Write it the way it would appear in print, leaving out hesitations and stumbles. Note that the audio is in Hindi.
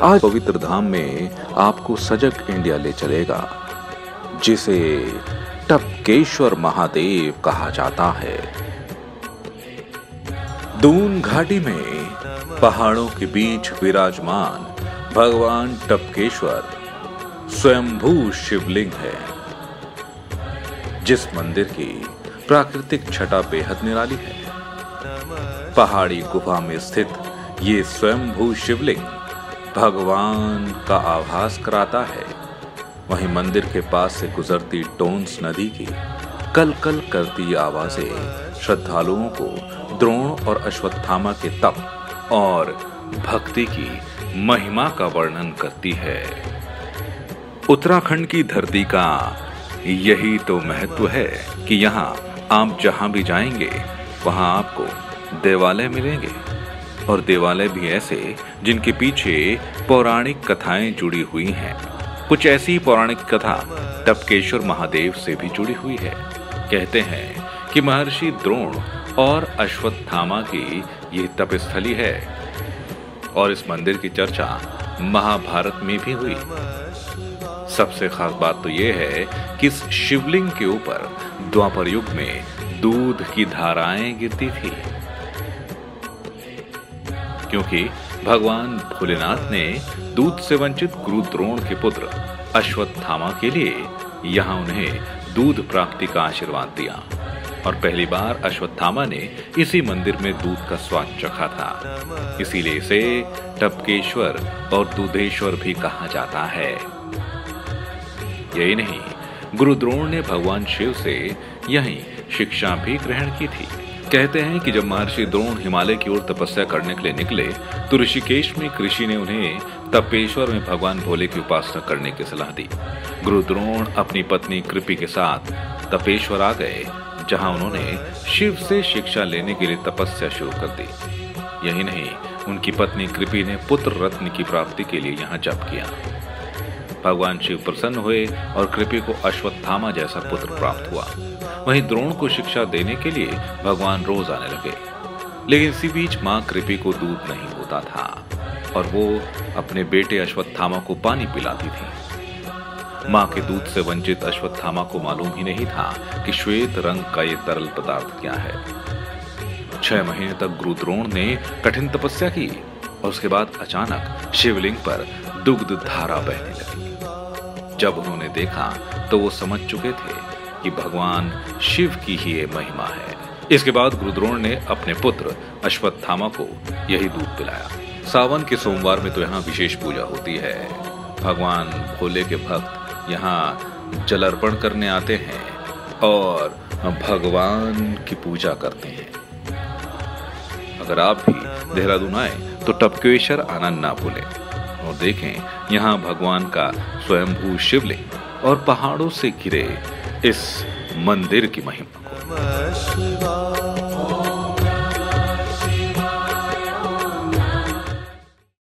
आज पवित्र धाम में आपको सजग इंडिया ले चलेगा, जिसे टपकेश्वर महादेव कहा जाता है। दून घाटी में पहाड़ों के बीच विराजमान भगवान टपकेश्वर स्वयंभू शिवलिंग है, जिस मंदिर की प्राकृतिक छटा बेहद निराली है। पहाड़ी गुफा में स्थित ये स्वयंभू शिवलिंग भगवान का आभास कराता है। वहीं मंदिर के पास से गुजरती टोंस नदी की कल कल करती आवाजें श्रद्धालुओं को द्रोण और अश्वत्थामा के तप और भक्ति की महिमा का वर्णन करती है। उत्तराखंड की धरती का यही तो महत्व है कि यहाँ आप जहां भी जाएंगे वहां आपको देवालय मिलेंगे, और देवालय भी ऐसे जिनके पीछे पौराणिक कथाएं जुड़ी हुई हैं। कुछ ऐसी पौराणिक कथा टपकेश्वर महादेव से भी जुड़ी हुई है। कहते हैं कि महर्षि द्रोण और अश्वत्थामा की ये तपस्थली है, और इस मंदिर की चर्चा महाभारत में भी हुई। सबसे खास बात तो यह है कि इस शिवलिंग के ऊपर द्वापर युग में दूध की धाराएं गिरती थी, क्योंकि भगवान भोलेनाथ ने दूध से वंचित गुरु द्रोण के पुत्र अश्वत्थामा के लिए यहाँ उन्हें दूध प्राप्ति का आशीर्वाद दिया, और पहली बार अश्वत्थामा ने इसी मंदिर में दूध का स्वाद चखा था। इसीलिए इसे टपकेश्वर और दूधेश्वर भी कहा जाता है। यही नहीं, गुरु द्रोण ने भगवान शिव से यही शिक्षा भी ग्रहण की थी। कहते हैं कि जब महर्षि द्रोण हिमालय की ओर तपस्या करने के लिए निकले तो ऋषिकेश में कृषि ने उन्हें तपेश्वर में भगवान भोले की उपासना करने की सलाह दी। गुरु द्रोण अपनी पत्नी कृपि के साथ तपेश्वर आ गए, जहां उन्होंने शिव से शिक्षा लेने के लिए तपस्या शुरू कर दी। यही नहीं, उनकी पत्नी कृपि ने पुत्र रत्न की प्राप्ति के लिए यहाँ जप किया। भगवान शिव प्रसन्न हुए और कृपि को अश्वत्थामा जैसा पुत्र प्राप्त हुआ। वहीं द्रोण को शिक्षा देने के लिए भगवान रोज आने लगे, लेकिन इसी बीच मां कृपि को दूध नहीं होता था और वो अपने बेटे अश्वत्थामा को पानी पिलाती थी। मां के दूध से वंचित अश्वत्थामा को मालूम ही नहीं था कि श्वेत रंग का ये तरल पदार्थ क्या है। 6 महीने तक गुरु द्रोण ने कठिन तपस्या की, और उसके बाद अचानक शिवलिंग पर दुग्ध धारा बहने लगी। जब उन्होंने देखा तो वो समझ चुके थे कि भगवान शिव की ही ये महिमा है। इसके बाद गुरु द्रोण ने अपने पुत्र अश्वत्थामा को यही दूध पिलाया। सावन के सोमवार में तो यहाँ विशेष पूजा होती है। भगवान भोले के भक्त यहाँ जल अर्पण करने आते हैं और भगवान की पूजा करते हैं। अगर आप भी देहरादून आए तो टपकेश्वर आना ना भूलें और देखें यहाँ भगवान का स्वयंभू शिवलिंग और पहाड़ों से घिरे इस मंदिर की महिमा को।